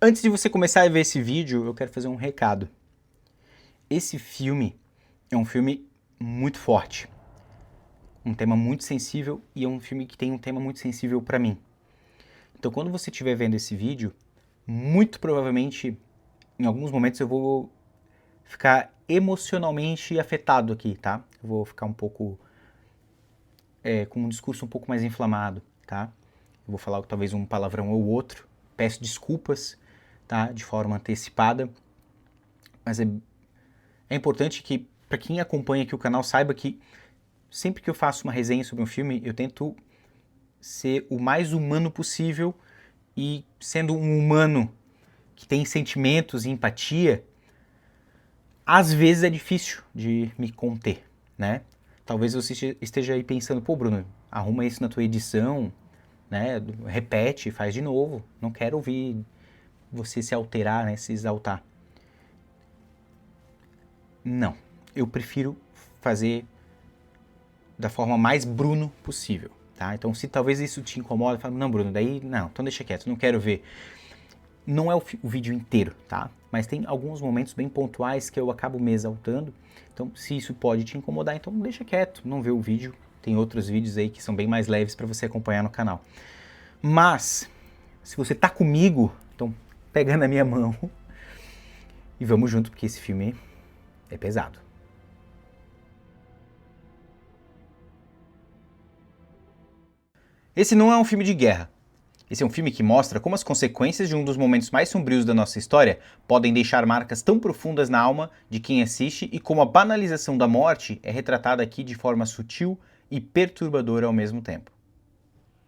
Antes de você começar a ver esse vídeo, eu quero fazer um recado. Esse filme é um filme muito forte, um tema muito sensível e é um filme que tem um tema muito sensível para mim. Então, quando você estiver vendo esse vídeo, muito provavelmente, em alguns momentos eu vou ficar emocionalmente afetado aqui, tá? Eu vou ficar um pouco com um discurso um pouco mais inflamado, tá? Eu vou falar talvez um palavrão ou outro. Peço desculpas, tá? De forma antecipada, mas é importante que, para quem acompanha aqui o canal, saiba que sempre que eu faço uma resenha sobre um filme, eu tento ser o mais humano possível e, sendo um humano que tem sentimentos e empatia, às vezes é difícil de me conter, né? Talvez você esteja aí pensando, pô, Bruno, arruma isso na tua edição, né? Repete, faz de novo. Não quero ouvir você se alterar, né? Se exaltar. Não. Eu prefiro fazer da forma mais Bruno possível, tá? Então, se talvez isso te incomoda, fala, não, Bruno, daí não, então deixa quieto, não quero ver. Não é o vídeo inteiro, tá? Mas tem alguns momentos bem pontuais que eu acabo me exaltando. Então, se isso pode te incomodar, então deixa quieto, não vê o vídeo. Tem outros vídeos aí que são bem mais leves para você acompanhar no canal. Mas, se você tá comigo, então pega na minha mão e vamos junto, porque esse filme é pesado. Esse não é um filme de guerra. Esse é um filme que mostra como as consequências de um dos momentos mais sombrios da nossa história podem deixar marcas tão profundas na alma de quem assiste e como a banalização da morte é retratada aqui de forma sutil e perturbadora ao mesmo tempo.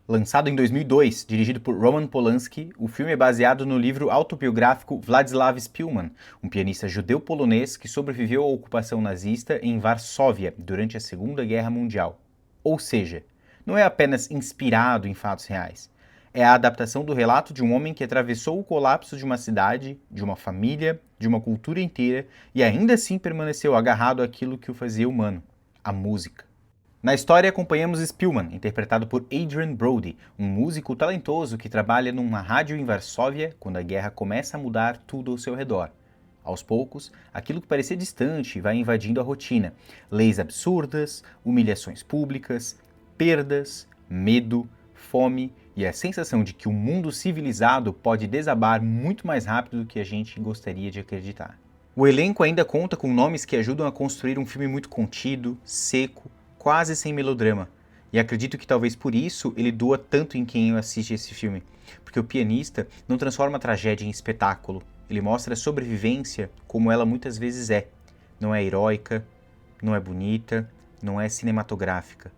Lançado em 2002, dirigido por Roman Polanski, o filme é baseado no livro autobiográfico Władysław Szpilman, um pianista judeu-polonês que sobreviveu à ocupação nazista em Varsóvia durante a Segunda Guerra Mundial. Ou seja, não é apenas inspirado em fatos reais. É a adaptação do relato de um homem que atravessou o colapso de uma cidade, de uma família, de uma cultura inteira e ainda assim permaneceu agarrado àquilo que o fazia humano: a música. Na história, acompanhamos Spillman, interpretado por Adrien Brody, um músico talentoso que trabalha numa rádio em Varsóvia quando a guerra começa a mudar tudo ao seu redor. Aos poucos, aquilo que parecia distante vai invadindo a rotina. Leis absurdas, humilhações públicas, perdas, medo, fome e a sensação de que o mundo civilizado pode desabar muito mais rápido do que a gente gostaria de acreditar. O elenco ainda conta com nomes que ajudam a construir um filme muito contido, seco, quase sem melodrama. E acredito que talvez por isso ele doa tanto em quem assiste esse filme. Porque o pianista não transforma a tragédia em espetáculo. Ele mostra a sobrevivência como ela muitas vezes é. Não é heróica, não é bonita, não é cinematográfica.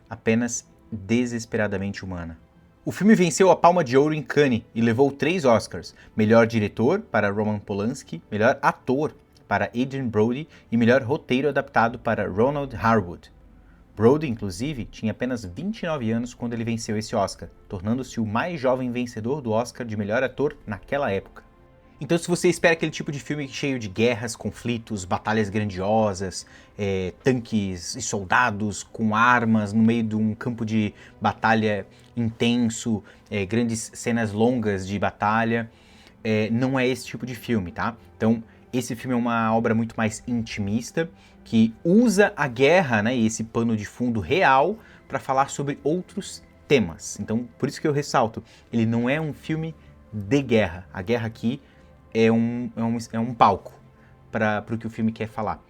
Apenas desesperadamente humana. O filme venceu a Palma de Ouro em Cannes e levou 3 Oscars: melhor diretor para Roman Polanski, melhor ator para Adrien Brody e melhor roteiro adaptado para Ronald Harwood. Brody, inclusive, tinha apenas 29 anos quando ele venceu esse Oscar, tornando-se o mais jovem vencedor do Oscar de melhor ator naquela época. Então, se você espera aquele tipo de filme cheio de guerras, conflitos, batalhas grandiosas, tanques e soldados com armas no meio de um campo de batalha intenso, grandes cenas longas de batalha, não é esse tipo de filme, tá? Então, esse filme é uma obra muito mais intimista, que usa a guerra, né, e esse pano de fundo real para falar sobre outros temas. Então, por isso que eu ressalto, ele não é um filme de guerra. A guerra aqui é um palco para o que o filme quer falar.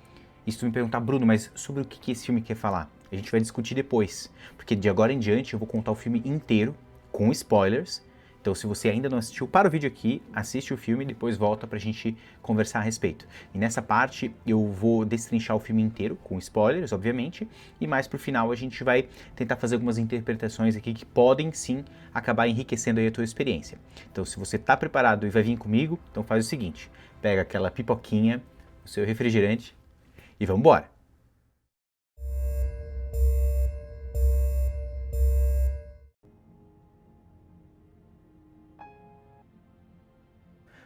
E se tu me perguntar, Bruno, mas sobre o que esse filme quer falar? A gente vai discutir depois, porque de agora em diante eu vou contar o filme inteiro, com spoilers. Então, se você ainda não assistiu, para o vídeo aqui, assiste o filme e depois volta pra gente conversar a respeito. E nessa parte eu vou destrinchar o filme inteiro, com spoilers, obviamente, e mais pro final a gente vai tentar fazer algumas interpretações aqui que podem sim acabar enriquecendo aí a tua experiência. Então, se você tá preparado e vai vir comigo, então faz o seguinte: pega aquela pipoquinha, o seu refrigerante e vamos embora!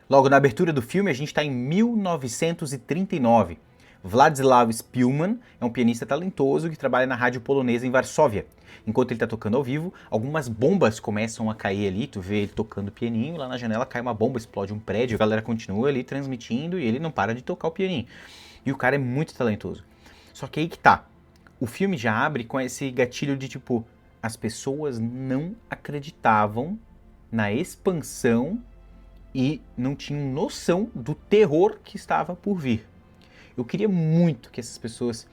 Logo na abertura do filme, a gente está em 1939. Władysław Szpilman é um pianista talentoso que trabalha na rádio polonesa em Varsóvia. Enquanto ele está tocando ao vivo, algumas bombas começam a cair ali, tu vê ele tocando pianinho, lá na janela cai uma bomba, explode um prédio, a galera continua ali transmitindo e ele não para de tocar o pianinho. E o cara é muito talentoso. Só que aí que tá, o filme já abre com esse gatilho de tipo, as pessoas não acreditavam na expansão e não tinham noção do terror que estava por vir. Eu queria muito que essas pessoas,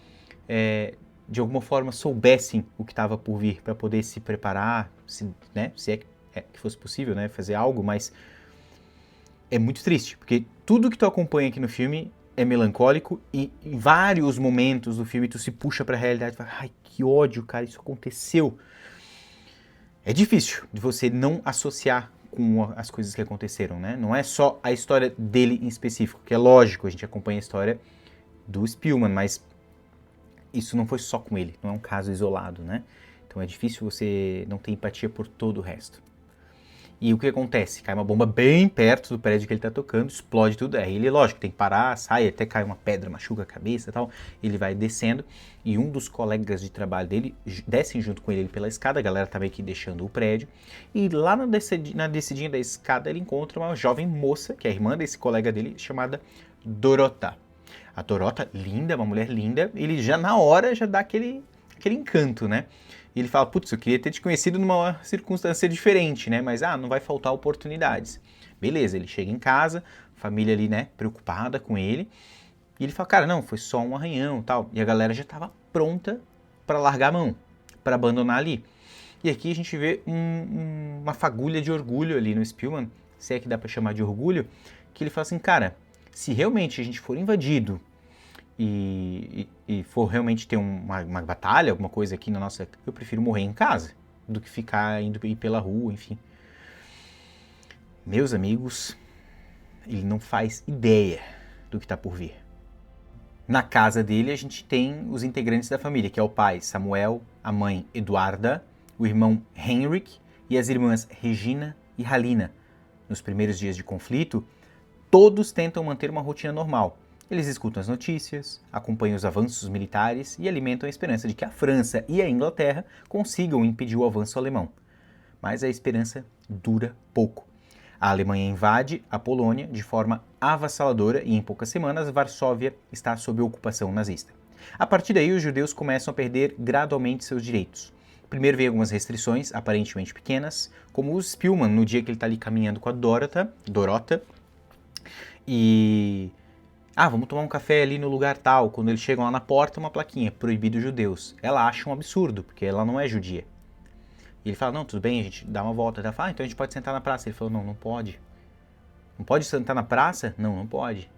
de alguma forma, soubessem o que estava por vir para poder se preparar, se é que fosse possível, né, fazer algo, mas é muito triste, porque tudo que tu acompanha aqui no filme é melancólico e em vários momentos do filme tu se puxa para a realidade e fala, ai, que ódio, cara, isso aconteceu. É difícil de você não associar com as coisas que aconteceram, né? Não é só a história dele em específico, que é lógico, a gente acompanha a história do Szpilman, mas isso não foi só com ele, não é um caso isolado, né? Então é difícil você não ter empatia por todo o resto. E o que acontece? Cai uma bomba bem perto do prédio que ele tá tocando, explode tudo, aí ele, lógico, tem que parar, sai, até cai uma pedra, machuca a cabeça e tal, ele vai descendo, e um dos colegas de trabalho dele descem junto com ele pela escada, a galera tá meio que deixando o prédio, e lá na descidinha da escada ele encontra uma jovem moça, que é a irmã desse colega dele, chamada Dorota. A Dorota, linda, uma mulher linda, ele já na hora já dá aquele encanto, né? E ele fala, putz, eu queria ter te conhecido numa circunstância diferente, né? Mas, não vai faltar oportunidades. Beleza, ele chega em casa, família ali, né, preocupada com ele. E ele fala, cara, não, foi só um arranhão e tal. E a galera já estava pronta para largar a mão, para abandonar ali. E aqui a gente vê uma fagulha de orgulho ali no Szpilman, se é que dá para chamar de orgulho, que ele fala assim, cara, se realmente a gente for invadido e for realmente ter uma batalha, alguma coisa aqui na nossa... Eu prefiro morrer em casa do que ficar indo ir pela rua, enfim. Meus amigos, ele não faz ideia do que está por vir. Na casa dele a gente tem os integrantes da família, que é o pai Samuel, a mãe Eduarda, o irmão Henrik e as irmãs Regina e Halina. Nos primeiros dias de conflito, todos tentam manter uma rotina normal. Eles escutam as notícias, acompanham os avanços militares e alimentam a esperança de que a França e a Inglaterra consigam impedir o avanço alemão. Mas a esperança dura pouco. A Alemanha invade a Polônia de forma avassaladora e em poucas semanas Varsóvia está sob ocupação nazista. A partir daí os judeus começam a perder gradualmente seus direitos. Primeiro vem algumas restrições, aparentemente pequenas, como o Szpilman no dia que ele está ali caminhando com a Dorota, e... vamos tomar um café ali no lugar tal. Quando eles chegam lá na porta, uma plaquinha, proibido judeus. Ela acha um absurdo, porque ela não é judia. E ele fala, não, tudo bem, a gente dá uma volta. Ela fala, então a gente pode sentar na praça. Ele falou, não pode. Não pode sentar na praça? Não pode.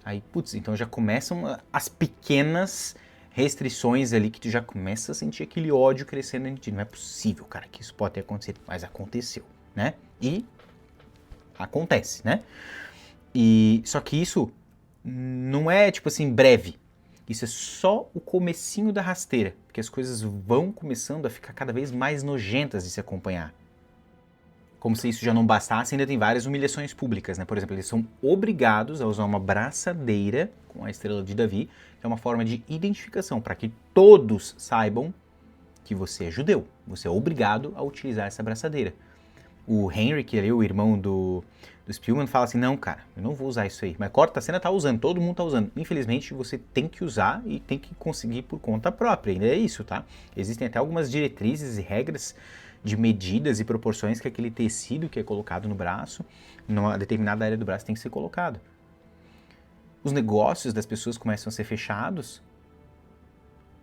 Aí, putz, então já começam as pequenas restrições ali que tu já começa a sentir aquele ódio crescendo em ti. Não é possível, cara, que isso pode ter acontecido. Mas aconteceu, né? E acontece, né? E só que isso não é, tipo assim, breve. Isso é só o comecinho da rasteira, porque as coisas vão começando a ficar cada vez mais nojentas de se acompanhar. Como se isso já não bastasse, ainda tem várias humilhações públicas, né? Por exemplo, eles são obrigados a usar uma braçadeira com a estrela de Davi, que é uma forma de identificação, para que todos saibam que você é judeu. Você é obrigado a utilizar essa braçadeira. O Henry, que é o irmão do Szpilman, fala assim, não, cara, eu não vou usar isso aí. Mas corta a cena, tá usando, todo mundo tá usando. Infelizmente, você tem que usar e tem que conseguir por conta própria. Ainda é isso, tá? Existem até algumas diretrizes e regras de medidas e proporções que aquele tecido que é colocado no braço, numa determinada área do braço, tem que ser colocado. Os negócios das pessoas começam a ser fechados,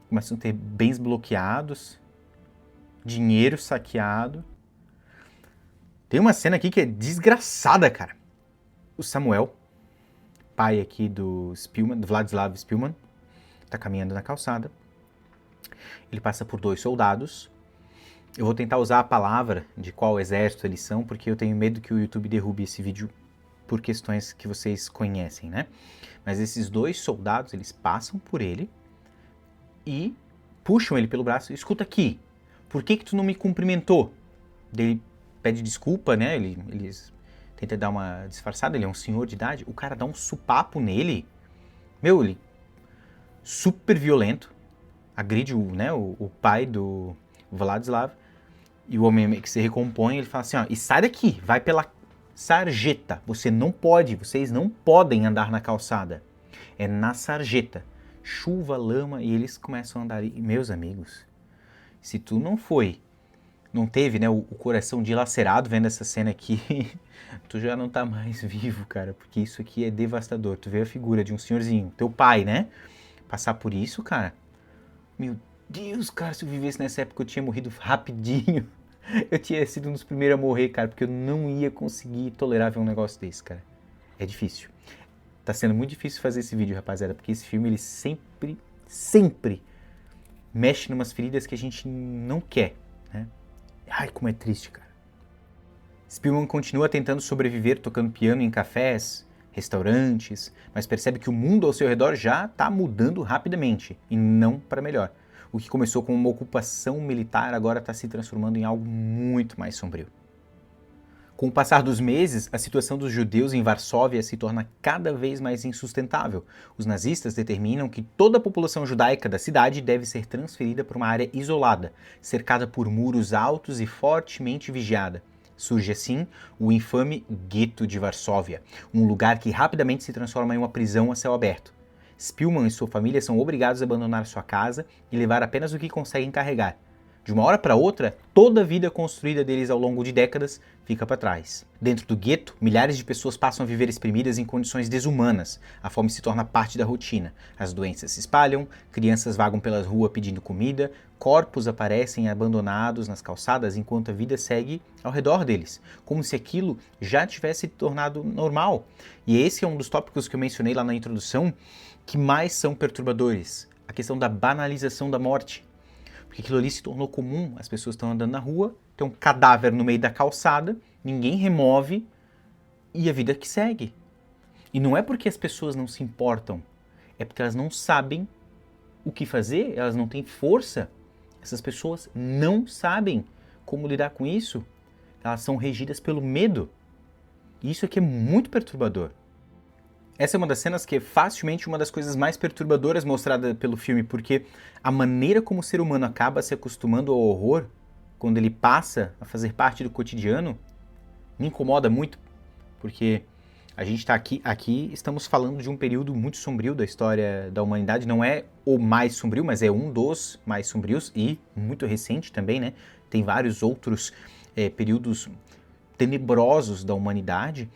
começam a ter bens bloqueados, dinheiro saqueado. Tem uma cena aqui que é desgraçada, cara. O Samuel, pai aqui do Szpilman, do Władysław Szpilman, tá caminhando na calçada. Ele passa por 2 soldados. Eu vou tentar usar a palavra de qual exército eles são, porque eu tenho medo que o YouTube derrube esse vídeo por questões que vocês conhecem, né? Mas esses 2 soldados, eles passam por ele e puxam ele pelo braço. Escuta aqui, por que tu não me cumprimentou? Ele pede desculpa, né? Eles tentam dar uma disfarçada, ele é um senhor de idade. O cara dá um supapo nele. Meu, ele super violento, agride o pai do Vladislav, e o homem que se recompõe, ele fala assim, ó, e sai daqui, vai pela sarjeta, vocês não podem andar na calçada, é na sarjeta, chuva, lama, e eles começam a andar, e meus amigos, se tu não teve, né, o coração dilacerado vendo essa cena aqui, tu já não tá mais vivo, cara, porque isso aqui é devastador, tu vê a figura de um senhorzinho, teu pai, né, passar por isso, cara, meu Deus, cara, se eu vivesse nessa época eu tinha morrido rapidinho. Eu tinha sido um dos primeiros a morrer, cara, porque eu não ia conseguir tolerar ver um negócio desse, cara. É difícil. Tá sendo muito difícil fazer esse vídeo, rapaziada, porque esse filme, ele sempre mexe numas feridas que a gente não quer, né? Ai, como é triste, cara. Spielman continua tentando sobreviver tocando piano em cafés, restaurantes, mas percebe que o mundo ao seu redor já tá mudando rapidamente, e não para melhor. O que começou com uma ocupação militar agora está se transformando em algo muito mais sombrio. Com o passar dos meses, a situação dos judeus em Varsóvia se torna cada vez mais insustentável. Os nazistas determinam que toda a população judaica da cidade deve ser transferida para uma área isolada, cercada por muros altos e fortemente vigiada. Surge assim o infame Gueto de Varsóvia, um lugar que rapidamente se transforma em uma prisão a céu aberto. Spielman e sua família são obrigados a abandonar sua casa e levar apenas o que conseguem carregar. De uma hora para outra, toda a vida construída deles ao longo de décadas fica para trás. Dentro do gueto, milhares de pessoas passam a viver exprimidas em condições desumanas. A fome se torna parte da rotina. As doenças se espalham, crianças vagam pelas ruas pedindo comida, corpos aparecem abandonados nas calçadas enquanto a vida segue ao redor deles, como se aquilo já tivesse se tornado normal. E esse é um dos tópicos que eu mencionei lá na introdução, que mais são perturbadores, a questão da banalização da morte. Porque aquilo ali se tornou comum, as pessoas estão andando na rua, tem um cadáver no meio da calçada, ninguém remove e a vida que segue. E não é porque as pessoas não se importam, é porque elas não sabem o que fazer, elas não têm força. Essas pessoas não sabem como lidar com isso, elas são regidas pelo medo. E isso aqui é muito perturbador. Essa é uma das cenas que é facilmente uma das coisas mais perturbadoras mostrada pelo filme, porque a maneira como o ser humano acaba se acostumando ao horror, quando ele passa a fazer parte do cotidiano, me incomoda muito, porque a gente está aqui estamos falando de um período muito sombrio da história da humanidade, não é o mais sombrio, mas é um dos mais sombrios e muito recente também, né? Tem vários outros períodos tenebrosos da humanidade,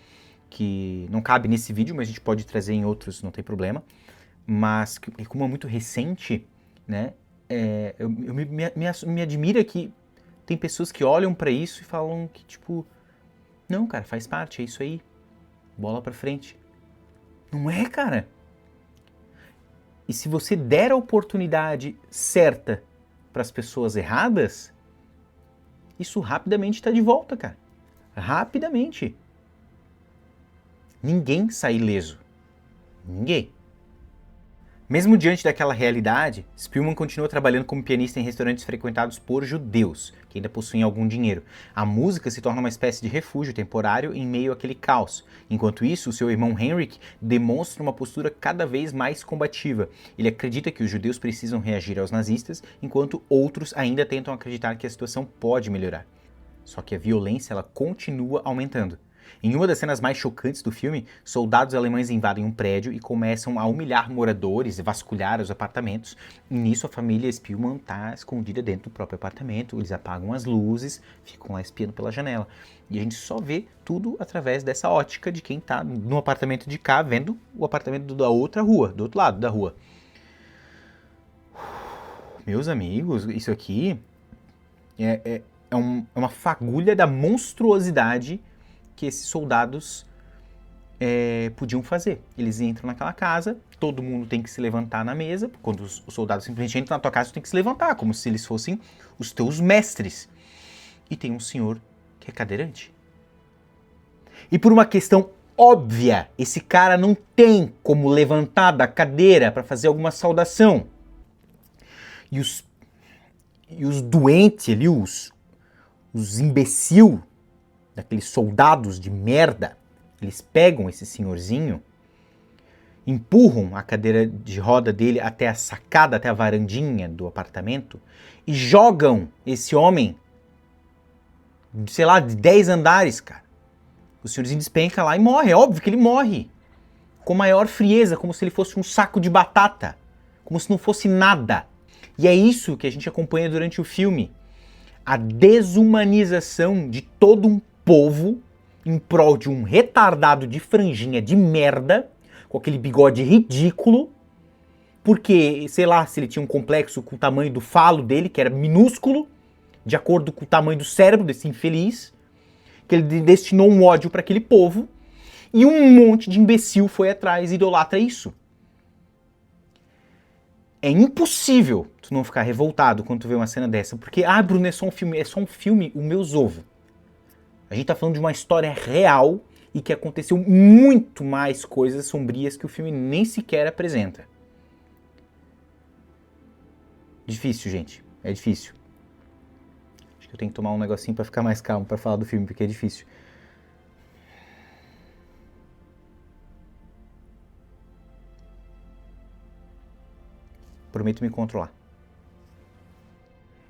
que não cabe nesse vídeo, mas a gente pode trazer em outros, não tem problema. Mas, como é muito recente, né, me admira que tem pessoas que olham pra isso e falam que, tipo, não, cara, faz parte, é isso aí, bola pra frente. Não é, cara. E se você der a oportunidade certa para as pessoas erradas, isso rapidamente tá de volta, cara. Rapidamente. Ninguém sai ileso. Ninguém. Mesmo diante daquela realidade, Spielman continua trabalhando como pianista em restaurantes frequentados por judeus, que ainda possuem algum dinheiro. A música se torna uma espécie de refúgio temporário em meio àquele caos. Enquanto isso, o seu irmão Henrik demonstra uma postura cada vez mais combativa. Ele acredita que os judeus precisam reagir aos nazistas, enquanto outros ainda tentam acreditar que a situação pode melhorar. Só que a violência ela continua aumentando. Em uma das cenas mais chocantes do filme, soldados alemães invadem um prédio e começam a humilhar moradores e vasculhar os apartamentos. E nisso a família Spielman está escondida dentro do próprio apartamento, eles apagam as luzes, ficam lá espiando pela janela. E a gente só vê tudo através dessa ótica de quem está no apartamento de cá, vendo o apartamento da outra rua, do outro lado da rua. Meus amigos, isso aqui é uma fagulha da monstruosidade que esses soldados podiam fazer. Eles entram naquela casa, todo mundo tem que se levantar na mesa, quando os soldados simplesmente entram na tua casa, tu tem que se levantar, como se eles fossem os teus mestres. E tem um senhor que é cadeirante. E por uma questão óbvia, esse cara não tem como levantar da cadeira para fazer alguma saudação. E os doentes ali, os imbecil, daqueles soldados de merda, eles pegam esse senhorzinho empurram a cadeira de roda dele até a sacada, até a varandinha do apartamento e jogam esse homem, sei lá, de 10 andares, cara. O senhorzinho despenca lá e morre. É óbvio que ele morre. Com maior frieza, como se ele fosse um saco de batata. Como se não fosse nada. E é isso que a gente acompanha durante o filme. A desumanização de todo um povo em prol de um retardado de franjinha de merda, com aquele bigode ridículo, porque, sei lá, se ele tinha um complexo com o tamanho do falo dele, que era minúsculo, de acordo com o tamanho do cérebro desse infeliz, que ele destinou um ódio para aquele povo, e um monte de imbecil foi atrás e idolatra isso. É impossível tu não ficar revoltado quando tu vê uma cena dessa, porque, Bruno, é só um filme, o meu ovo. A gente tá falando de uma história real e que aconteceu muito mais coisas sombrias que o filme nem sequer apresenta. Difícil, gente. É difícil. Acho que eu tenho que tomar um negocinho pra ficar mais calmo pra falar do filme, porque é difícil. Prometo me controlar.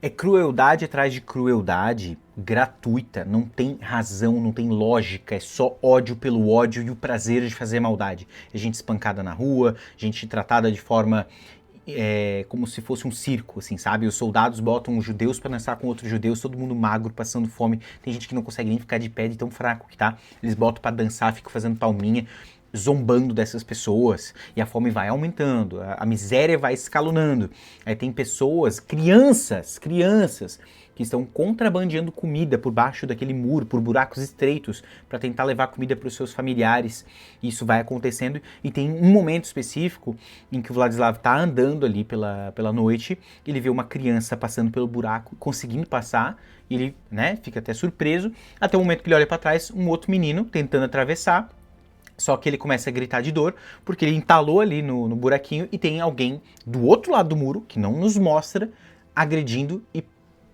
É crueldade atrás de crueldade gratuita, não tem razão, não tem lógica, é só ódio pelo ódio e o prazer de fazer maldade. É gente espancada na rua, gente tratada de forma como se fosse um circo, assim, sabe? Os soldados botam os judeus pra dançar com outros judeus, todo mundo magro, passando fome. Tem gente que não consegue nem ficar de pé de tão fraco que tá. Eles botam pra dançar, ficam fazendo palminha, zombando dessas pessoas, e a fome vai aumentando, a miséria vai escalonando. Aí tem pessoas, crianças, que estão contrabandeando comida por baixo daquele muro, por buracos estreitos, para tentar levar comida para os seus familiares. Isso vai acontecendo, e tem um momento específico em que o Vladislav está andando ali pela noite, ele vê uma criança passando pelo buraco, conseguindo passar, e ele, né, fica até surpreso, até o momento que ele olha para trás, um outro menino tentando atravessar. Só que ele começa a gritar de dor, porque ele entalou ali no buraquinho e tem alguém do outro lado do muro, que não nos mostra, agredindo e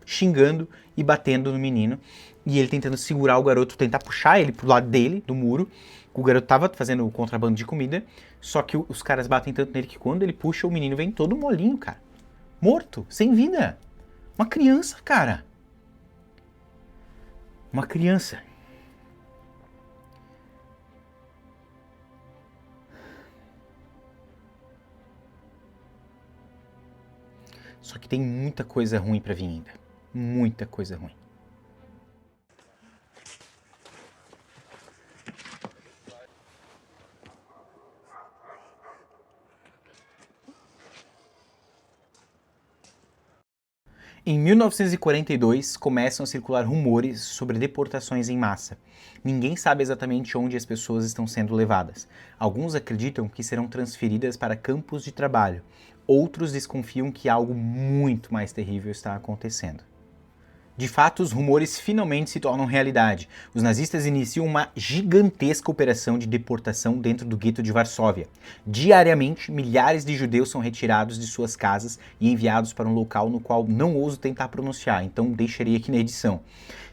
xingando e batendo no menino. E ele tentando segurar o garoto, tentar puxar ele pro lado dele, do muro. O garoto tava fazendo o contrabando de comida, só que os caras batem tanto nele que quando ele puxa, o menino vem todo molinho, cara. Morto, sem vida. Uma criança, cara. Uma criança. Só que tem muita coisa ruim pra vir ainda. Muita coisa ruim. Em 1942, começam a circular rumores sobre deportações em massa. Ninguém sabe exatamente onde as pessoas estão sendo levadas. Alguns acreditam que serão transferidas para campos de trabalho. Outros desconfiam que algo muito mais terrível está acontecendo. De fato, os rumores finalmente se tornam realidade. Os nazistas iniciam uma gigantesca operação de deportação dentro do gueto de Varsóvia. Diariamente, milhares de judeus são retirados de suas casas e enviados para um local no qual não ouso tentar pronunciar, então deixarei aqui na edição.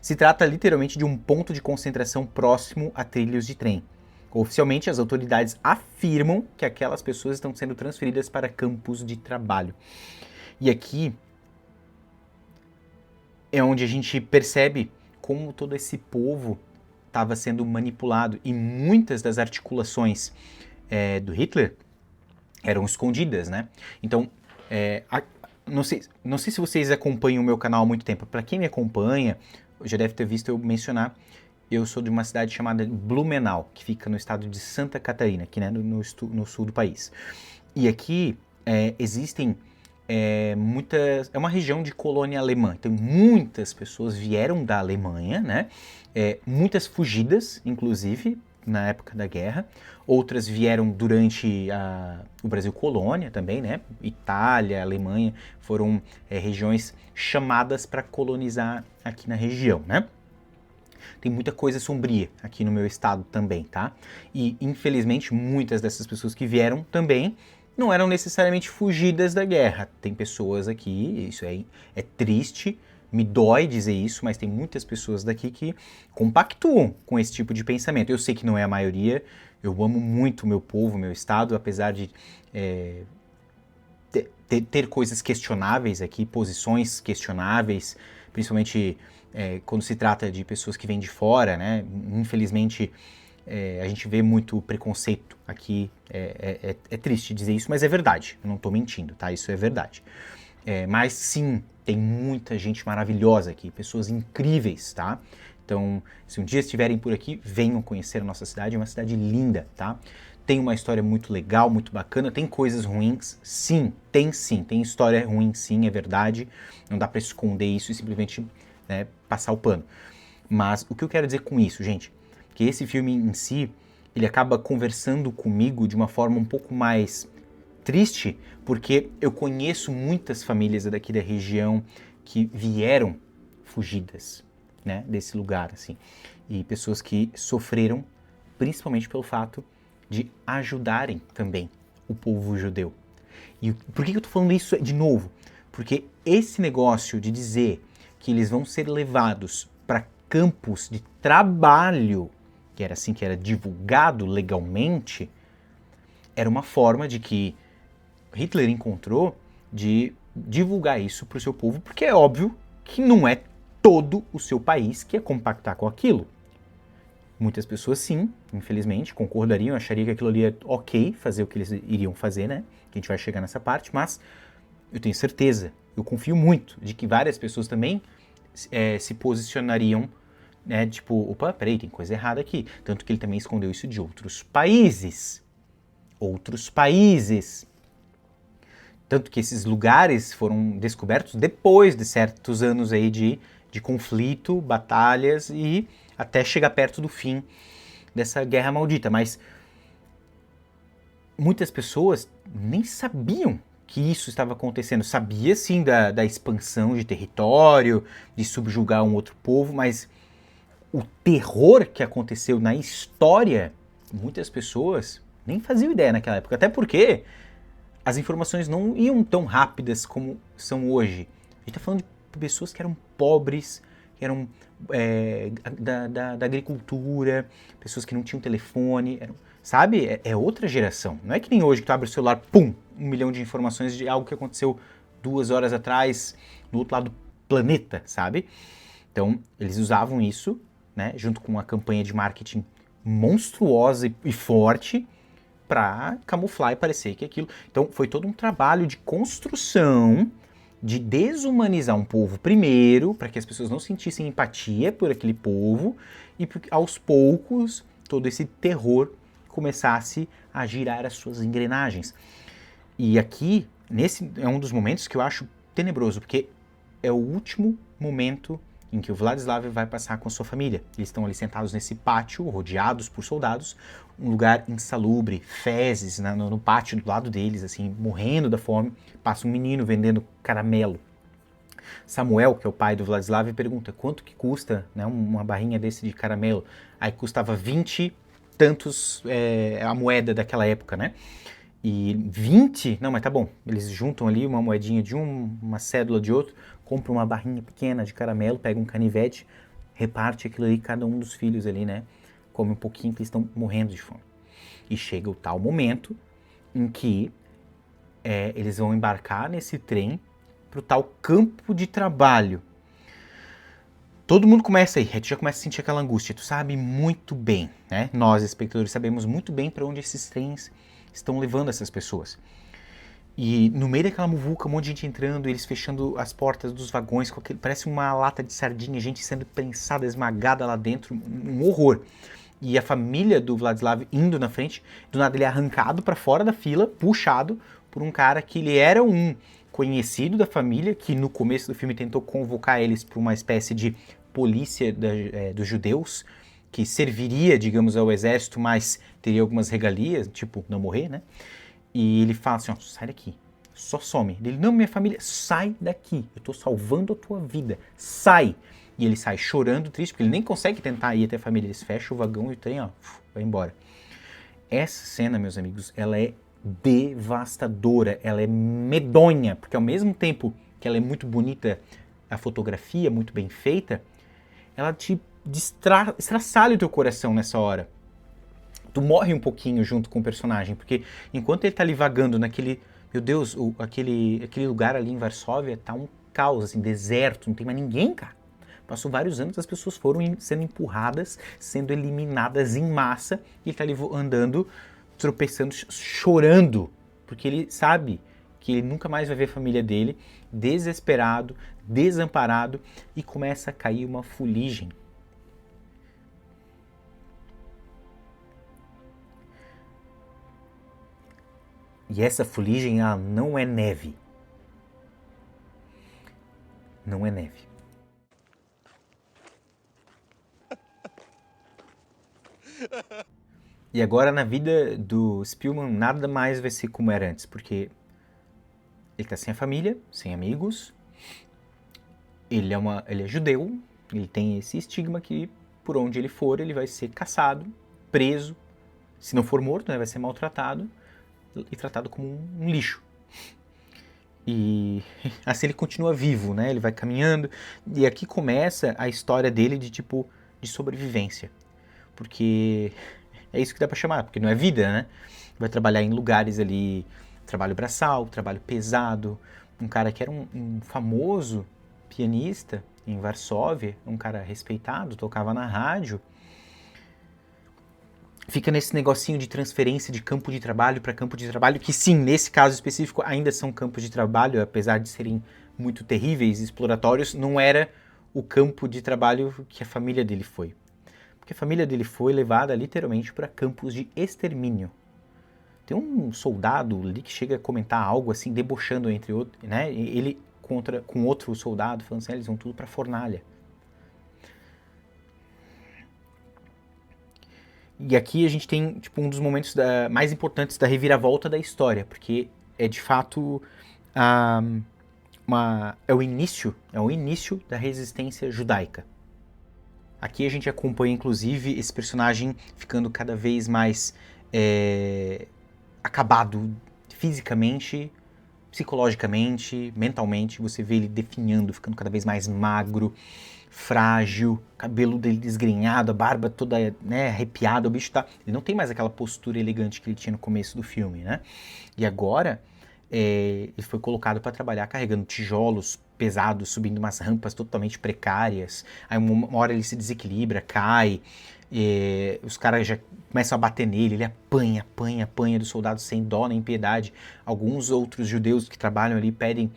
Se trata literalmente de um ponto de concentração próximo a trilhos de trem. Oficialmente, as autoridades afirmam que aquelas pessoas estão sendo transferidas para campos de trabalho. E aqui é onde a gente percebe como todo esse povo estava sendo manipulado e muitas das articulações do Hitler eram escondidas, né? Então, não sei se vocês acompanham o meu canal há muito tempo. Para quem me acompanha, já deve ter visto eu mencionar, eu sou de uma cidade chamada Blumenau, que fica no estado de Santa Catarina, aqui, né, no sul do país. E aqui existem muitas... É uma região de colônia alemã, então muitas pessoas vieram da Alemanha, né? Muitas fugidas, inclusive, na época da guerra. Outras vieram durante o Brasil colônia também, né? Itália, Alemanha, foram regiões chamadas para colonizar aqui na região, né? Tem muita coisa sombria aqui no meu estado também, tá? E, infelizmente, muitas dessas pessoas que vieram também não eram necessariamente fugidas da guerra. Tem pessoas aqui, isso aí é triste, Me dói dizer isso, mas tem muitas pessoas daqui que compactuam com esse tipo de pensamento. Eu sei que não é a maioria, eu amo muito o meu povo, o meu estado, apesar de ter coisas questionáveis aqui, posições questionáveis, principalmente quando se trata de pessoas que vêm de fora, né? Infelizmente, a gente vê muito preconceito aqui. É triste dizer isso, mas é verdade. Eu não estou mentindo, tá? Isso é verdade. Mas sim, tem muita gente maravilhosa aqui, pessoas incríveis, tá? Então, se um dia estiverem por aqui, venham conhecer a nossa cidade, é uma cidade linda, tá? Tem uma história muito legal, muito bacana, tem coisas ruins, sim, tem história ruim, sim, é verdade, não dá pra esconder isso e simplesmente passar o pano. Mas o que eu quero dizer com isso, gente, que esse filme em si, ele acaba conversando comigo de uma forma um pouco mais triste, porque eu conheço muitas famílias daqui da região que vieram fugidas, né, desse lugar, assim, e pessoas que sofreram principalmente pelo fato de ajudarem também o povo judeu. E por que eu tô falando isso de novo? Porque esse negócio de dizer que eles vão ser levados para campos de trabalho, que era assim que era divulgado legalmente, era uma forma de que Hitler encontrou de divulgar isso para o seu povo, porque é óbvio que não é todo o seu país que ia compactar com aquilo. Muitas pessoas sim, infelizmente, concordariam, achariam que aquilo ali é ok fazer o que eles iriam fazer, né? Que a gente vai chegar nessa parte, mas eu tenho certeza, eu confio muito de que várias pessoas também se posicionariam, né? Tipo, opa, peraí, tem coisa errada aqui. Tanto que ele também escondeu isso de outros países. Outros países. Tanto que esses lugares foram descobertos depois de certos anos aí de conflito, batalhas e até chegar perto do fim dessa guerra maldita. Mas muitas pessoas nem sabiam que isso estava acontecendo. Sabia sim da expansão de território, de subjugar um outro povo, mas o terror que aconteceu na história, muitas pessoas nem faziam ideia naquela época. Até porque as informações não iam tão rápidas como são hoje. A gente está falando de pessoas que eram pobres, que eram da agricultura, pessoas que não tinham telefone, sabe? É outra geração. Não é que nem hoje que tu abre o celular, pum, 1 milhão de informações de algo que aconteceu 2 horas atrás, no outro lado do planeta, sabe? Então, eles usavam isso, né, junto com uma campanha de marketing monstruosa e forte, para camuflar e parecer que aquilo... Então, foi todo um trabalho de construção, de desumanizar um povo primeiro, para que as pessoas não sentissem empatia por aquele povo, e aos poucos, todo esse terror começasse a girar as suas engrenagens. E aqui, nesse é um dos momentos que eu acho tenebroso, porque é o último momento em que o Vladislav vai passar com a sua família. Eles estão ali sentados nesse pátio, rodeados por soldados, um lugar insalubre, fezes no pátio do lado deles, assim, morrendo da fome. Passa um menino vendendo caramelo. Samuel, que é o pai do Vladislav, pergunta quanto que custa, né, uma barrinha desse de caramelo. Aí custava 20 tantos a moeda daquela época, né? E 20? Não, mas tá bom. Eles juntam ali uma moedinha de uma cédula de outro, compram uma barrinha pequena de caramelo, pegam um canivete, reparte aquilo ali, cada um dos filhos ali, né? Come um pouquinho, porque eles estão morrendo de fome. E chega o tal momento em que eles vão embarcar nesse trem pro tal campo de trabalho. Todo mundo começa aí, a gente já começa a sentir aquela angústia. Tu sabe muito bem, né? Nós, espectadores, sabemos muito bem para onde esses trens estão levando essas pessoas. E no meio daquela muvuca, um monte de gente entrando, eles fechando as portas dos vagões, com aquele, parece uma lata de sardinha, gente sendo prensada, esmagada lá dentro, um horror. E a família do Vladislav indo na frente, do nada ele é arrancado para fora da fila, puxado por um cara que ele era um conhecido da família, que no começo do filme tentou convocar eles para uma espécie de polícia dos judeus, que serviria, digamos, ao exército, mas teria algumas regalias, tipo, não morrer, né? E ele fala assim, ó, sai daqui, só some. Ele, não, minha família, sai daqui, eu tô salvando a tua vida, sai. E ele sai chorando, triste, porque ele nem consegue tentar ir até a família, eles fecham o vagão e o trem, ó, vai embora. Essa cena, meus amigos, ela é devastadora, ela é medonha, porque ao mesmo tempo que ela é muito bonita, a fotografia muito bem feita, ela te estraçalha o teu coração nessa hora. Tu morre um pouquinho junto com o personagem, porque enquanto ele tá ali vagando naquele, meu Deus, aquele lugar ali em Varsóvia tá um caos, assim, deserto, não tem mais ninguém, cara. Passou vários anos, as pessoas foram sendo empurradas, sendo eliminadas em massa, e ele tá ali andando, tropeçando, chorando, porque ele sabe que ele nunca mais vai ver a família dele, desesperado, desamparado, e começa a cair uma fuligem. E essa fuligem, ela não é neve. Não é neve. E agora na vida do Spielman nada mais vai ser como era antes, porque ele tá sem a família, sem amigos, ele é judeu, ele tem esse estigma que por onde ele for ele vai ser caçado, preso, se não for morto, né, vai ser maltratado e tratado como um lixo. E assim ele continua vivo, né? Ele vai caminhando e aqui começa a história dele de sobrevivência, porque é isso que dá pra chamar, porque não é vida, né? Vai trabalhar em lugares ali, trabalho braçal, trabalho pesado, um cara que era um famoso pianista em Varsóvia, um cara respeitado, tocava na rádio, fica nesse negocinho de transferência de campo de trabalho para campo de trabalho, que sim, nesse caso específico ainda são campos de trabalho, apesar de serem muito terríveis e exploratórios, não era o campo de trabalho que a família dele foi. Porque a família dele foi levada literalmente para campos de extermínio. Tem um soldado ali que chega a comentar algo assim, debochando entre outros, né? Ele com outro soldado, falando assim, eles vão tudo para fornalha. E aqui a gente tem um dos momentos mais importantes da reviravolta da história, porque é de fato é o início da resistência judaica. Aqui a gente acompanha inclusive esse personagem ficando cada vez mais acabado fisicamente, psicologicamente, mentalmente. Você vê ele definhando, ficando cada vez mais magro, frágil, cabelo dele desgrenhado, a barba toda, né, arrepiada, o bicho tá... Ele não tem mais aquela postura elegante que ele tinha no começo do filme, né? E agora ele foi colocado para trabalhar carregando tijolos pesados, subindo umas rampas totalmente precárias. Aí uma hora ele se desequilibra, cai, os caras já começam a bater nele, ele apanha dos soldados sem dó nem piedade. Alguns outros judeus que trabalham ali pedem,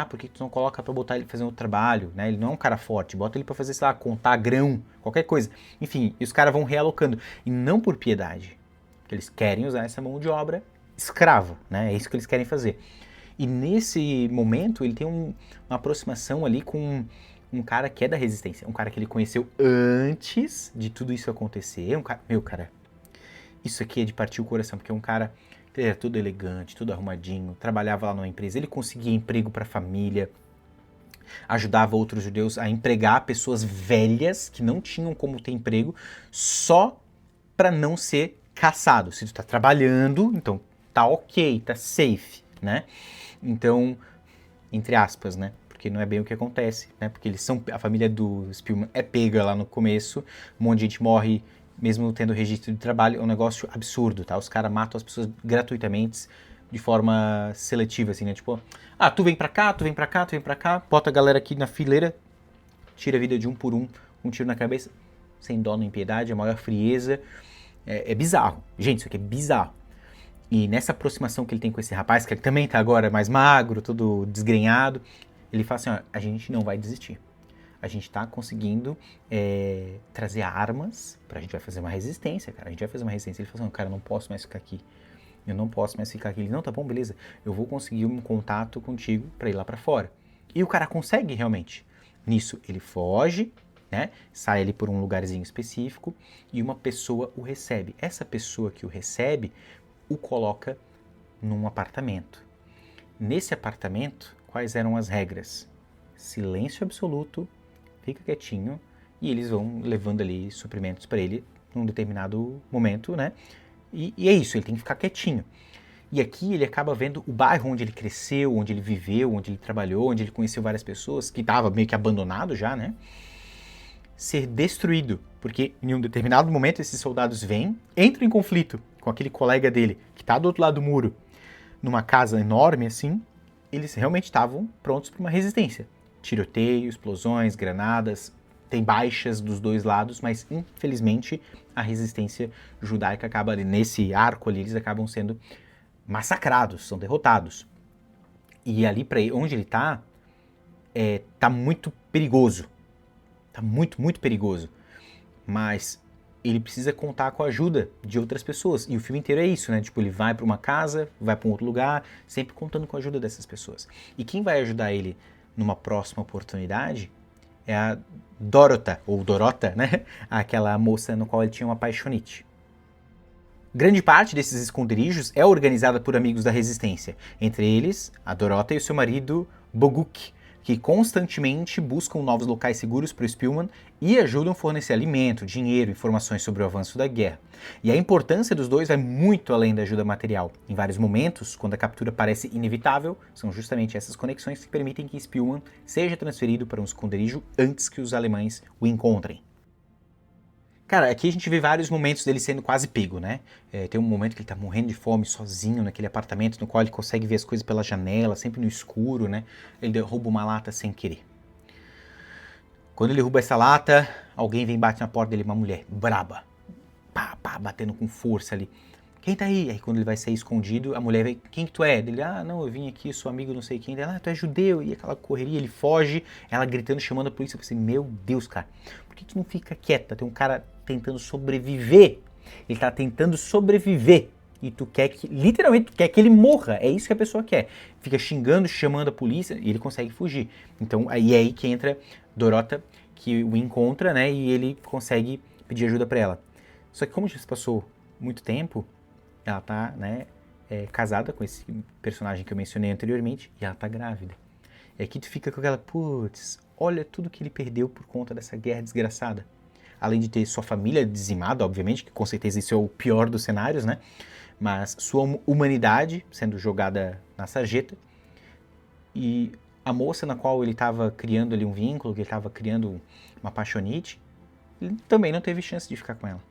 por que tu não coloca pra botar ele fazer um trabalho, né? Ele não é um cara forte, bota ele pra fazer, sei lá, contar grão, qualquer coisa. Enfim, e os caras vão realocando, e não por piedade, porque eles querem usar essa mão de obra escrava, né? É isso que eles querem fazer. E nesse momento ele tem uma aproximação ali com um cara que é da resistência, um cara que ele conheceu antes de tudo isso acontecer, cara, isso aqui é de partir o coração, porque é um cara que era tudo elegante, tudo arrumadinho, trabalhava lá numa empresa, ele conseguia emprego para a família, ajudava outros judeus a empregar pessoas velhas que não tinham como ter emprego, só para não ser caçado. Se tu tá trabalhando, então tá ok, tá safe, né? Então, entre aspas, né? Porque não é bem o que acontece, né? Porque a família do Spielman é pega lá no começo, um monte de gente morre mesmo tendo registro de trabalho, é um negócio absurdo, tá? Os caras matam as pessoas gratuitamente, de forma seletiva, assim, né? Tipo, tu vem pra cá, tu vem pra cá, tu vem pra cá, bota a galera aqui na fileira, tira a vida de um por um tiro na cabeça, sem dó nem piedade, a maior frieza. É bizarro. Gente, isso aqui é bizarro. E nessa aproximação que ele tem com esse rapaz, que ele também tá agora mais magro, todo desgrenhado, ele fala assim, a gente não vai desistir. A gente tá conseguindo trazer armas, a gente vai fazer uma resistência, cara. A gente vai fazer uma resistência. Ele fala assim, cara, eu não posso mais ficar aqui. Eu não posso mais ficar aqui. Ele, não, tá bom, beleza. Eu vou conseguir um contato contigo pra ir lá pra fora. E o cara consegue realmente. Nisso, ele foge, né? Sai ali por um lugarzinho específico e uma pessoa o recebe. Essa pessoa que o recebe o coloca num apartamento. Nesse apartamento, quais eram as regras? Silêncio absoluto, fica quietinho, e eles vão levando ali suprimentos para ele num determinado momento, né? E é isso, ele tem que ficar quietinho. E aqui ele acaba vendo o bairro onde ele cresceu, onde ele viveu, onde ele trabalhou, onde ele conheceu várias pessoas, que estava meio que abandonado já, né? Ser destruído, porque em um determinado momento esses soldados vêm, entram em conflito com aquele colega dele, que está do outro lado do muro, numa casa enorme assim, eles realmente estavam prontos para uma resistência. Tiroteio, explosões, granadas, tem baixas dos dois lados, mas infelizmente a resistência judaica acaba ali, nesse arco ali, eles acabam sendo massacrados, são derrotados. E ali para onde ele tá muito perigoso. Tá muito, muito perigoso. Mas ele precisa contar com a ajuda de outras pessoas. E o filme inteiro é isso, né? Tipo, ele vai para uma casa, vai para um outro lugar, sempre contando com a ajuda dessas pessoas. E quem vai ajudar ele numa próxima oportunidade é a Dorota, ou Dorota, né? Aquela moça no qual ele tinha uma paixonite. Grande parte desses esconderijos é organizada por amigos da resistência, entre eles a Dorota e o seu marido Boguk, que constantemente buscam novos locais seguros para o Spillman e ajudam a fornecer alimento, dinheiro, informações sobre o avanço da guerra. E a importância dos dois vai muito além da ajuda material. Em vários momentos, quando a captura parece inevitável, são justamente essas conexões que permitem que Spillman seja transferido para um esconderijo antes que os alemães o encontrem. Cara, aqui a gente vê vários momentos dele sendo quase pego, né? Tem um momento que ele tá morrendo de fome, sozinho, naquele apartamento, no qual ele consegue ver as coisas pela janela, sempre no escuro, né? Ele derruba uma lata sem querer. Quando ele derruba essa lata, alguém vem e bate na porta dele, uma mulher braba. Pá, pá, batendo com força ali. Quem tá aí? Aí quando ele vai sair escondido, a mulher vem, quem que tu é? Ele, não, eu vim aqui, sou amigo não sei quem. Ela, tu é judeu. E aquela correria, ele foge, ela gritando, chamando a polícia. Eu pensei, meu Deus, cara, por que tu não fica quieta? Tem um cara tentando sobreviver. Ele tá tentando sobreviver. E tu quer que, literalmente, tu quer que ele morra. É isso que a pessoa quer. Fica xingando, chamando a polícia e ele consegue fugir. Então, é aí que entra Dorota, que o encontra, né? E ele consegue pedir ajuda pra ela. Só que como já se passou muito tempo, ela tá, né, casada com esse personagem que eu mencionei anteriormente e ela tá grávida. E aqui tu fica com aquela, putz, olha tudo que ele perdeu por conta dessa guerra desgraçada. Além de ter sua família dizimada, obviamente, que com certeza isso é o pior dos cenários, né? Mas sua humanidade sendo jogada na sarjeta. E a moça na qual ele estava criando ali um vínculo, que ele estava criando uma paixonite, ele também não teve chance de ficar com ela.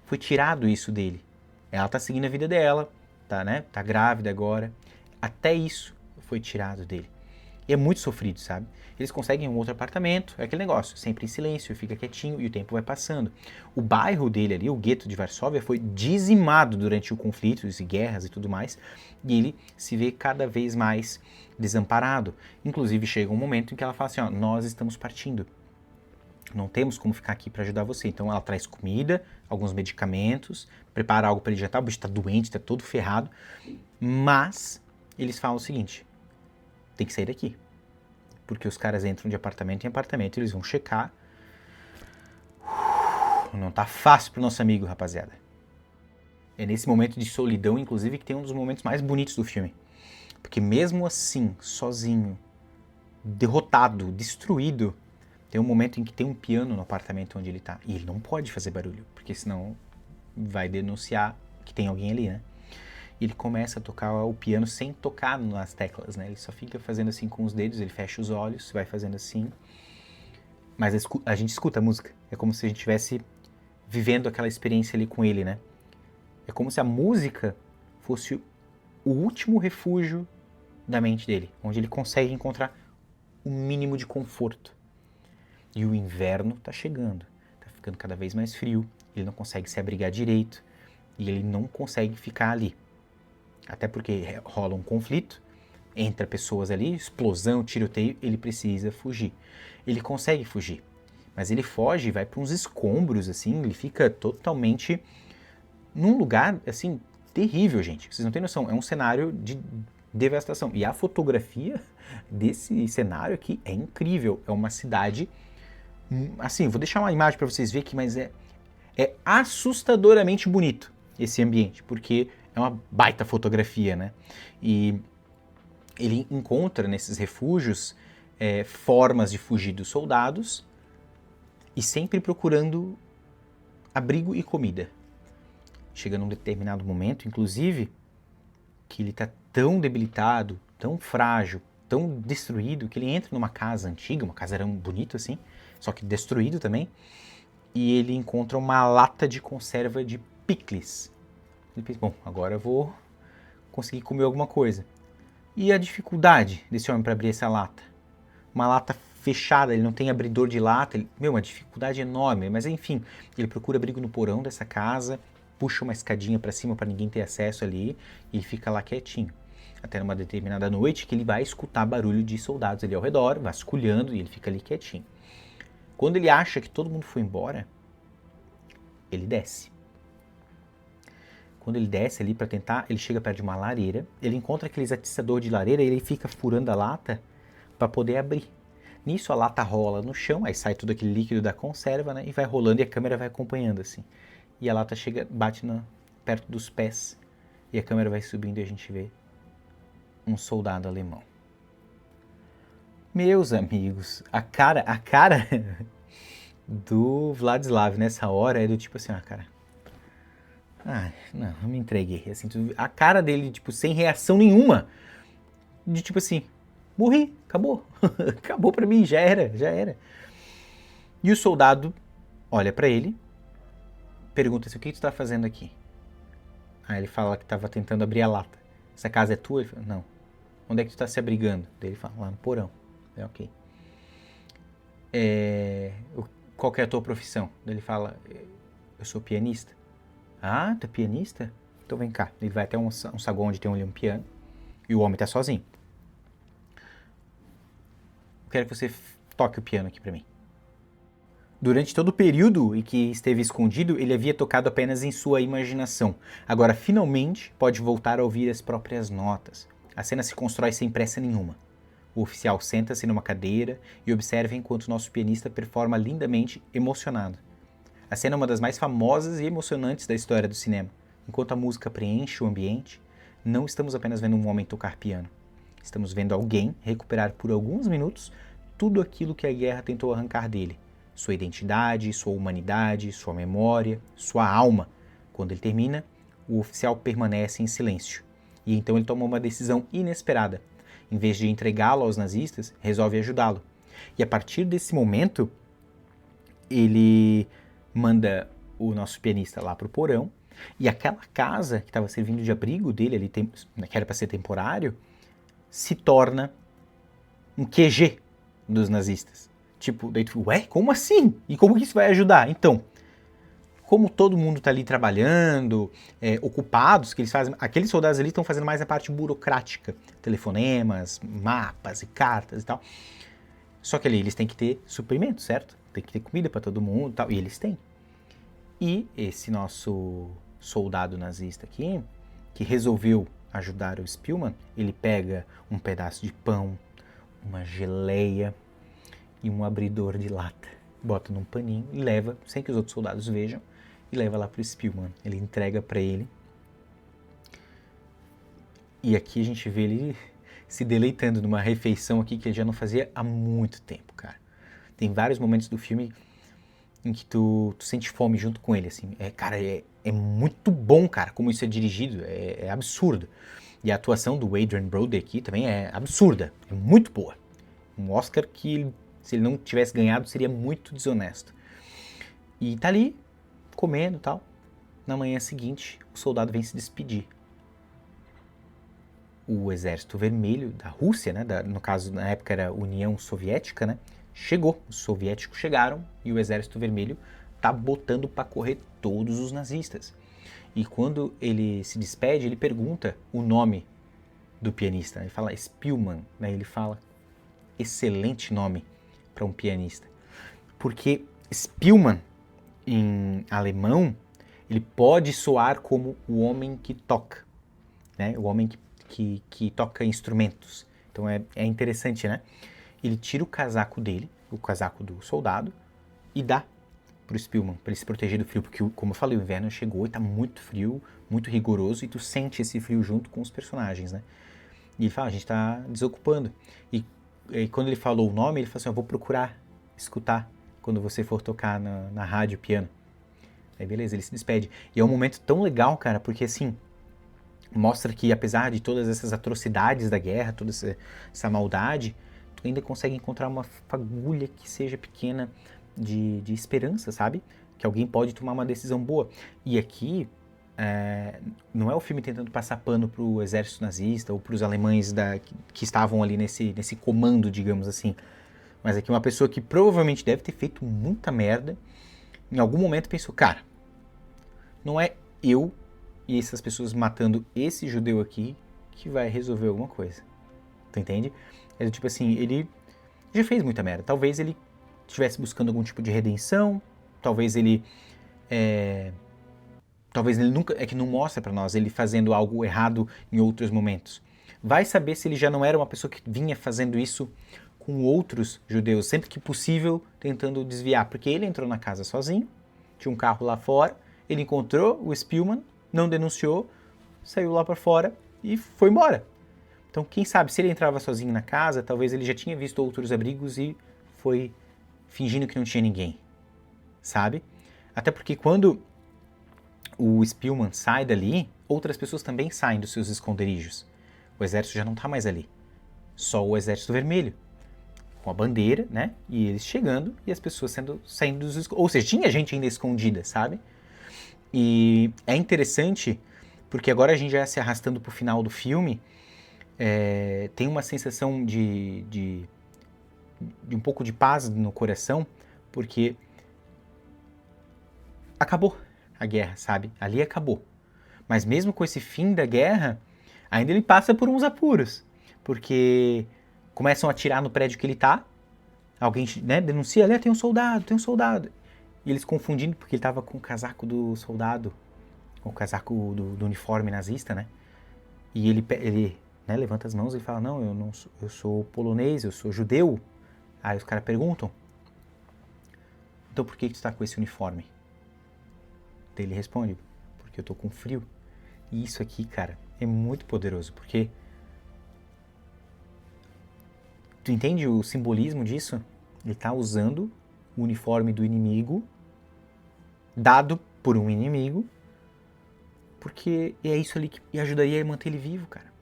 Foi tirado isso dele. Ela tá seguindo a vida dela, tá, né? Tá grávida agora. Até isso foi tirado dele. E é muito sofrido, sabe? Eles conseguem um outro apartamento, é aquele negócio, sempre em silêncio, fica quietinho e o tempo vai passando. O bairro dele ali, o gueto de Varsóvia, foi dizimado durante o conflito, e guerras e tudo mais, e ele se vê cada vez mais desamparado. Inclusive chega um momento em que ela fala assim, ó, nós estamos partindo. Não temos como ficar aqui para ajudar você. Então ela traz comida, alguns medicamentos, prepara algo para ele jantar, o bicho tá doente, tá todo ferrado, mas eles falam o seguinte, tem que sair daqui. Porque os caras entram de apartamento em apartamento, eles vão checar. Não tá fácil pro nosso amigo, rapaziada. É nesse momento de solidão, inclusive, que tem um dos momentos mais bonitos do filme. Porque mesmo assim, sozinho, derrotado, destruído, tem um momento em que tem um piano no apartamento onde ele tá. E ele não pode fazer barulho, porque senão vai denunciar que tem alguém ali, né? E ele começa a tocar o piano sem tocar nas teclas, né? Ele só fica fazendo assim com os dedos, ele fecha os olhos, vai fazendo assim. Mas a gente escuta a música. É como se a gente estivesse vivendo aquela experiência ali com ele, né? É como se a música fosse o último refúgio da mente dele, onde ele consegue encontrar o mínimo de conforto. E o inverno tá chegando, tá ficando cada vez mais frio, ele não consegue se abrigar direito e ele não consegue ficar ali. Até porque rola um conflito, entra pessoas ali, explosão, tiroteio, ele precisa fugir. Ele consegue fugir, mas ele foge e vai para uns escombros, assim, ele fica totalmente num lugar, assim, terrível, gente. Vocês não têm noção, é um cenário de devastação. E a fotografia desse cenário aqui é incrível, é uma cidade, assim, vou deixar uma imagem para vocês verem aqui, mas é assustadoramente bonito esse ambiente, porque é uma baita fotografia, né? E ele encontra nesses refúgios formas de fugir dos soldados e sempre procurando abrigo e comida. Chega num determinado momento, inclusive, que ele tá tão debilitado, tão frágil, tão destruído, que ele entra numa casa antiga, uma casarão bonito assim, só que destruído também, e ele encontra uma lata de conserva de picles. Ele pensa, bom, agora eu vou conseguir comer alguma coisa. E a dificuldade desse homem para abrir essa lata? Uma lata fechada, ele não tem abridor de lata, uma dificuldade enorme, mas enfim, ele procura abrigo no porão dessa casa, puxa uma escadinha para cima para ninguém ter acesso ali e fica lá quietinho. Até numa determinada noite que ele vai escutar barulho de soldados ali ao redor, vasculhando e ele fica ali quietinho. Quando ele acha que todo mundo foi embora, ele desce. Quando ele desce ali para tentar, ele chega perto de uma lareira, ele encontra aqueles atiçador de lareira e ele fica furando a lata para poder abrir. Nisso a lata rola no chão, aí sai todo aquele líquido da conserva, né, e vai rolando e a câmera vai acompanhando assim. E a lata chega, bate perto dos pés e a câmera vai subindo e a gente vê um soldado alemão. Meus amigos, a cara do Vladislav nessa hora é do tipo assim, cara, não, eu me entreguei, assim, a cara dele, tipo, sem reação nenhuma, de tipo assim, morri, acabou, acabou pra mim, já era. E o soldado olha pra ele, pergunta assim, o que tu tá fazendo aqui? Aí ele fala que tava tentando abrir a lata. Essa casa é tua? Ele fala, não. Onde é que tu tá se abrigando? Daí ele fala, lá no porão. É ok. Qual que é a tua profissão? Daí ele fala, eu sou pianista. Ah, tu é pianista? Então vem cá. Ele vai até um saguão onde tem um piano e o homem tá sozinho. Eu quero que você toque o piano aqui pra mim. Durante todo o período em que esteve escondido, ele havia tocado apenas em sua imaginação. Agora, finalmente, pode voltar a ouvir as próprias notas. A cena se constrói sem pressa nenhuma. O oficial senta-se numa cadeira e observa enquanto nosso pianista performa lindamente, emocionado. A cena é uma das mais famosas e emocionantes da história do cinema. Enquanto a música preenche o ambiente, não estamos apenas vendo um homem tocar piano. Estamos vendo alguém recuperar por alguns minutos tudo aquilo que a guerra tentou arrancar dele. Sua identidade, sua humanidade, sua memória, sua alma. Quando ele termina, o oficial permanece em silêncio. E então ele toma uma decisão inesperada. Em vez de entregá-lo aos nazistas, resolve ajudá-lo. E a partir desse momento, ele manda o nosso pianista lá pro porão. E aquela casa que estava servindo de abrigo dele, ali, que era para ser temporário, se torna um QG dos nazistas. Tipo, daí tu, ué, como assim? E como que isso vai ajudar? Então, como todo mundo tá ali trabalhando, ocupados, que eles fazem, aqueles soldados ali estão fazendo mais a parte burocrática, telefonemas, mapas e cartas e tal. Só que ali eles têm que ter suprimento, certo? Tem que ter comida para todo mundo e tal, e eles têm. E esse nosso soldado nazista aqui, que resolveu ajudar o Spielmann, ele pega um pedaço de pão, uma geleia e um abridor de lata. Bota num paninho e leva, sem que os outros soldados vejam, e leva lá pro Spielmann. Ele entrega para ele. E aqui a gente vê ele se deleitando numa refeição aqui que ele já não fazia há muito tempo, cara. Tem vários momentos do filme em que tu sente fome junto com ele, assim. É muito bom, cara, como isso é dirigido. É absurdo. E a atuação do Adrien Brody aqui também é absurda. É muito boa. Um Oscar que, se ele não tivesse ganhado, seria muito desonesto. E tá ali, comendo e tal. Na manhã seguinte, o soldado vem se despedir. O Exército Vermelho da Rússia, né, no caso, na época era União Soviética, né, chegou. Os soviéticos chegaram e o Exército Vermelho tá botando para correr todos os nazistas. E quando ele se despede, ele pergunta o nome do pianista. Ele fala Spielmann, né, ele fala excelente nome para um pianista. Porque Spielmann, em alemão, ele pode soar como o homem que toca, né? O homem que toca instrumentos. Então é interessante, né? Ele tira o casaco dele, o casaco do soldado, e dá pro Spielmann, para ele se proteger do frio, porque, como eu falei, o inverno chegou e tá muito frio, muito rigoroso, e tu sente esse frio junto com os personagens, né? E ele fala, a gente tá desocupando. E quando ele falou o nome, ele falou assim, eu vou procurar escutar quando você for tocar na rádio piano. Aí beleza, ele se despede. E é um momento tão legal, cara, porque assim, Mostra que apesar de todas essas atrocidades da guerra, toda essa maldade, tu ainda consegue encontrar uma fagulha que seja pequena de esperança, sabe? Que alguém pode tomar uma decisão boa. E aqui, não é o filme tentando passar pano pro exército nazista ou pros alemães que estavam ali nesse comando, digamos assim. Mas aqui uma pessoa que provavelmente deve ter feito muita merda, em algum momento pensou, cara, não é eu e essas pessoas matando esse judeu aqui que vai resolver alguma coisa. Tu entende? É tipo assim, ele já fez muita merda. Talvez ele estivesse buscando algum tipo de redenção, talvez ele nunca, é que não mostra pra nós ele fazendo algo errado em outros momentos. Vai saber se ele já não era uma pessoa que vinha fazendo isso com outros judeus, sempre que possível, tentando desviar, porque ele entrou na casa sozinho, tinha um carro lá fora, ele encontrou o Spielman, não denunciou, saiu lá para fora e foi embora. Então, quem sabe, se ele entrava sozinho na casa, talvez ele já tinha visto outros abrigos e foi fingindo que não tinha ninguém, sabe? Até porque quando o Spielman sai dali, outras pessoas também saem dos seus esconderijos. O exército já não tá mais ali. Só o exército vermelho. Com a bandeira, né? E eles chegando e as pessoas saindo dos esconderijos. Ou seja, tinha gente ainda escondida, sabe? E é interessante porque agora a gente já se arrastando pro final do filme, tem uma sensação de um pouco de paz no coração, porque acabou a guerra, sabe? Ali acabou. Mas mesmo com esse fim da guerra, ainda ele passa por uns apuros, porque começam a atirar no prédio que ele tá, alguém, né, denuncia, ali tem um soldado. E eles confundindo, porque ele tava com o casaco do soldado, com o casaco do uniforme nazista, né? E ele né, levanta as mãos e fala, não, eu sou polonês, eu sou judeu. Aí os caras perguntam, então por que tu tá com esse uniforme? Daí ele responde, porque eu tô com frio. E isso aqui, cara, é muito poderoso, porque tu entende o simbolismo disso? Ele tá usando o uniforme do inimigo, dado por um inimigo, porque é isso ali que ajudaria a manter ele vivo, cara.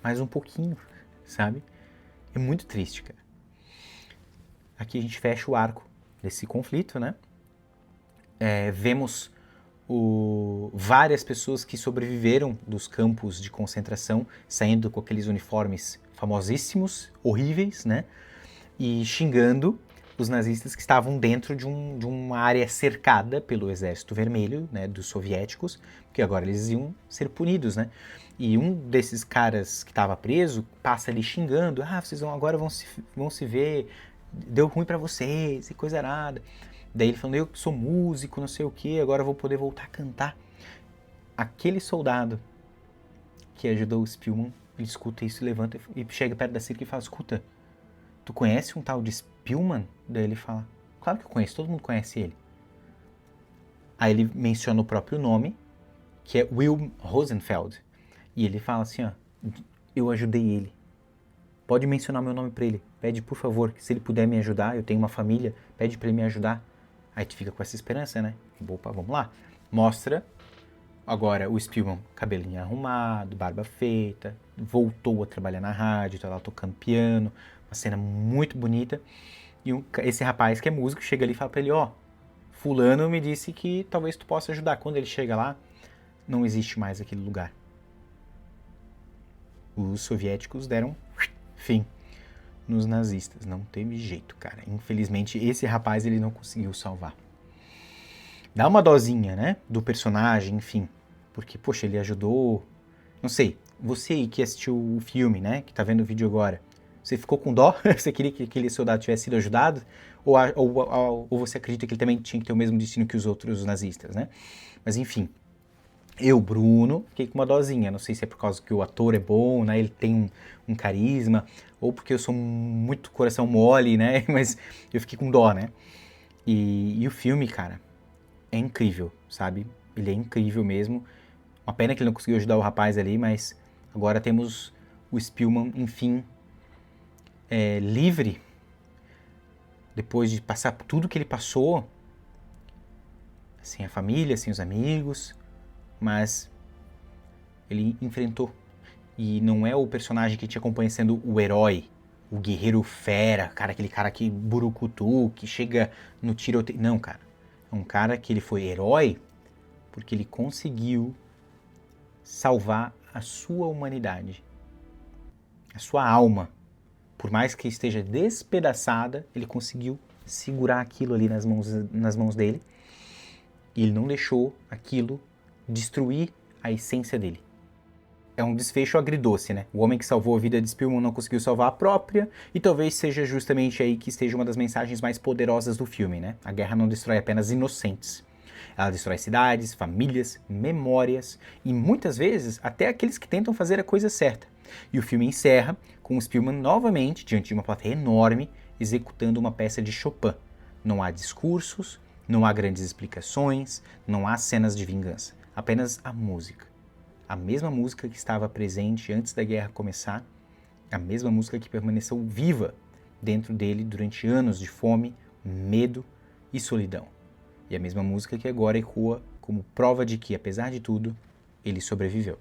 Mais um pouquinho, sabe? É muito triste, cara. Aqui a gente fecha o arco desse conflito, né? Vemos várias pessoas que sobreviveram dos campos de concentração saindo com aqueles uniformes famosíssimos, horríveis, né? E xingando os nazistas que estavam dentro de uma área cercada pelo Exército Vermelho, né, dos soviéticos, que agora eles iam ser punidos, né? E um desses caras que estava preso passa ali xingando, vocês agora vão se ver, deu ruim para vocês, e coisa arada. Daí ele falando, eu sou músico, não sei o que, agora eu vou poder voltar a cantar. Aquele soldado que ajudou o Spielman, ele escuta isso, levanta e chega perto da Circa e fala, escuta, tu conhece um tal de Spielman? Daí ele fala, claro que eu conheço, todo mundo conhece ele. Aí ele menciona o próprio nome, que é Will Rosenfeld. E ele fala assim, eu ajudei ele. Pode mencionar meu nome pra ele. Pede, por favor, que se ele puder me ajudar, eu tenho uma família, pede pra ele me ajudar. Aí tu fica com essa esperança, né? Opa, vamos lá. Mostra agora o Spielman, cabelinho arrumado, barba feita, voltou a trabalhar na rádio, tá lá tocando piano, uma cena muito bonita. E esse rapaz que é músico chega ali e fala pra ele, fulano me disse que talvez tu possa ajudar. Quando ele chega lá, não existe mais aquele lugar. Os soviéticos deram fim nos nazistas. Não teve jeito, cara. Infelizmente, esse rapaz ele não conseguiu salvar. Dá uma dosinha, né? Do personagem, enfim. Porque, poxa, ele ajudou... Não sei, você aí que assistiu o filme, né? Que tá vendo o vídeo agora. Você ficou com dó? Você queria que aquele soldado tivesse sido ajudado? Ou você acredita que ele também tinha que ter o mesmo destino que os outros nazistas, né? Mas enfim, eu, Bruno, fiquei com uma dosinha. Não sei se é por causa que o ator é bom, né? Ele tem um carisma, ou porque eu sou muito coração mole, né? Mas eu fiquei com dó, né? E o filme, cara, é incrível, sabe? Ele é incrível mesmo. Uma pena que ele não conseguiu ajudar o rapaz ali, mas agora temos o Spielman, enfim, livre, depois de passar por tudo que ele passou, sem a família, sem os amigos, mas Ele enfrentou. E não é o personagem que te acompanha sendo o herói, o guerreiro fera, cara, aquele cara que burucutu, que chega no tiroteio. Não, cara. É um cara que ele foi herói porque ele conseguiu salvar a sua humanidade, a sua alma. Por mais que esteja despedaçada, ele conseguiu segurar aquilo ali nas mãos dele. E ele não deixou aquilo destruir a essência dele. É um desfecho agridoce, né? O homem que salvou a vida de Spielman não conseguiu salvar a própria, e talvez seja justamente aí que esteja uma das mensagens mais poderosas do filme, né? A guerra não destrói apenas inocentes. Ela destrói cidades, famílias, memórias e muitas vezes até aqueles que tentam fazer a coisa certa. E o filme encerra com o Spielman novamente, diante de uma plateia enorme, executando uma peça de Chopin. Não há discursos, não há grandes explicações, não há cenas de vingança. Apenas a música. A mesma música que estava presente antes da guerra começar, a mesma música que permaneceu viva dentro dele durante anos de fome, medo e solidão. E a mesma música que agora ecoa como prova de que, apesar de tudo, ele sobreviveu.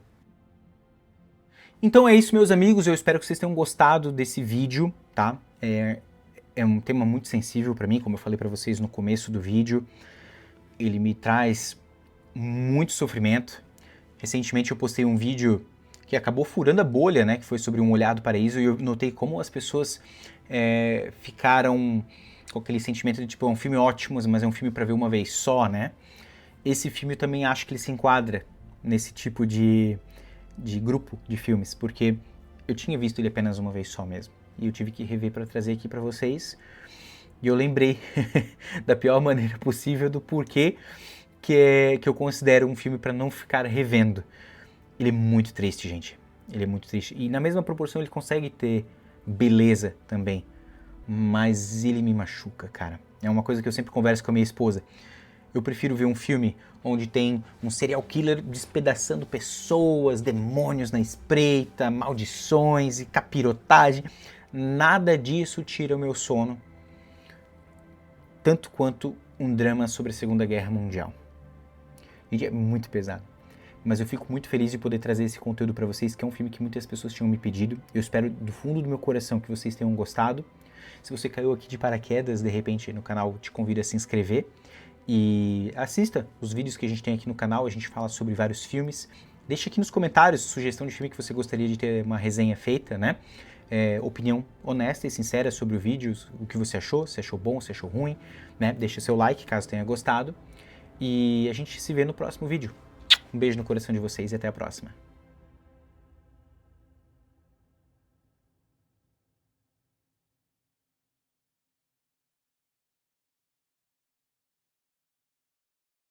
Então é isso, meus amigos, eu espero que vocês tenham gostado desse vídeo, tá? É um tema muito sensível para mim, como eu falei para vocês no começo do vídeo. Ele me traz muito sofrimento. Recentemente eu postei um vídeo que acabou furando a bolha, né? Que foi sobre Um Olhar do Paraíso, e eu notei como as pessoas ficaram com aquele sentimento de tipo, é um filme ótimo, mas é um filme para ver uma vez só, né? Esse filme eu também acho que ele se enquadra nesse tipo de grupo de filmes, porque eu tinha visto ele apenas uma vez só mesmo, e eu tive que rever para trazer aqui para vocês, e eu lembrei da pior maneira possível do porquê que eu considero um filme para não ficar revendo. Ele é muito triste, gente. Ele é muito triste. E na mesma proporção ele consegue ter beleza também. Mas ele me machuca, cara. É uma coisa que eu sempre converso com a minha esposa. Eu prefiro ver um filme onde tem um serial killer despedaçando pessoas, demônios na espreita, maldições e capirotagem. Nada disso tira o meu sono. Tanto quanto um drama sobre a Segunda Guerra Mundial. Gente, é muito pesado. Mas eu fico muito feliz de poder trazer esse conteúdo para vocês, que é um filme que muitas pessoas tinham me pedido. Eu espero do fundo do meu coração que vocês tenham gostado. Se você caiu aqui de paraquedas, de repente, no canal, te convido a se inscrever. E assista os vídeos que a gente tem aqui no canal, a gente fala sobre vários filmes. Deixa aqui nos comentários sugestão de filme que você gostaria de ter uma resenha feita, né? Opinião honesta e sincera sobre o vídeo, o que você achou, se achou bom, se achou ruim, né? Deixa seu like caso tenha gostado. E a gente se vê no próximo vídeo. Um beijo no coração de vocês e até a próxima.